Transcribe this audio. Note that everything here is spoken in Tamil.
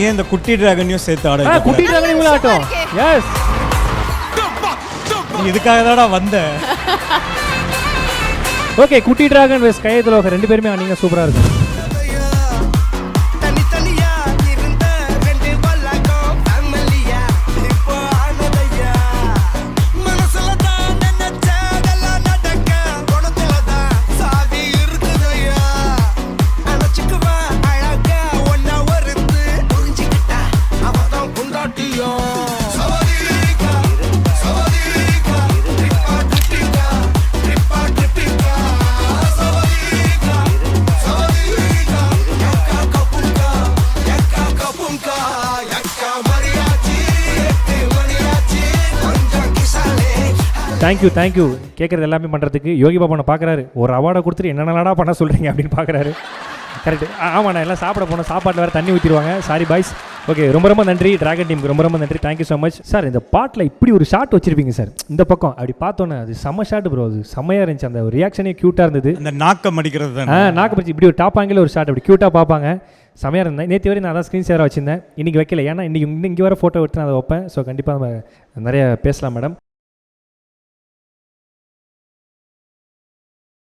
ஏன் இந்த குட்டி டிராகனையும் சேர்த்து ஆட? குட்டி டிராகனையும் ஆட்டம். எஸ், இதுக்காக தான்டா வந்தேன். ஓகே, குட்டி டிராகன் வெஸ் கையத்துல ரெண்டு பேருமே ஆனீங்க, சூப்பரா இருக்கும். தேங்க்யூ கேட்குறது எல்லாமே பண்ணுறதுக்கு. யோகி பாபா நான் பார்க்குறாரு, ஒரு அவார்டை கொடுத்துட்டு என்னென்னடா பண்ண சொல்கிறீங்க அப்படின்னு பார்க்குறாரு. கரெக்டு, ஆமாண்ணா, எல்லாம் சாப்பிட போனோம், சாப்பாட்டில் வேறு தண்ணி ஊற்றிடுவாங்க. Sorry boys. ஓகே, ரொம்ப நன்றி டிராகன் டீமுக்கு, ரொம்ப நன்றி. Thank you so much sir. இந்த பாட்டில் இப்படி ஒரு ஷாட் வச்சிருப்பீங்க சார், இந்த பக்கம் அப்படி பார்த்தோன்னே அது செம்ம ஷாட் ப்ரோ, அது செம்மையாக இருந்துச்சு. அந்த ரியாக்ஷனே க்யூட்டாக இருந்தது. அந்த நாக்கம் அடிக்கிறது தான். நாக்கு படிச்சு இப்படி ஒரு டாப் ஆங்கில் ஒரு ஷாட் அப்படி க்யூட்டாக பார்ப்பாங்க, செம்மையாக இருந்தேன். நேற்று வரை நான் தான் ஸ்க்ரீன் ஷேராக வச்சிருந்தேன், இன்றைக்கி வைக்கல. ஏன்னா இங்கே வர ஃபோட்டோ எடுத்து நான் அதை வைப்பேன். ஸோ கண்டிப்பாக நம்ம நிறைய பேசலாம் மேடம்.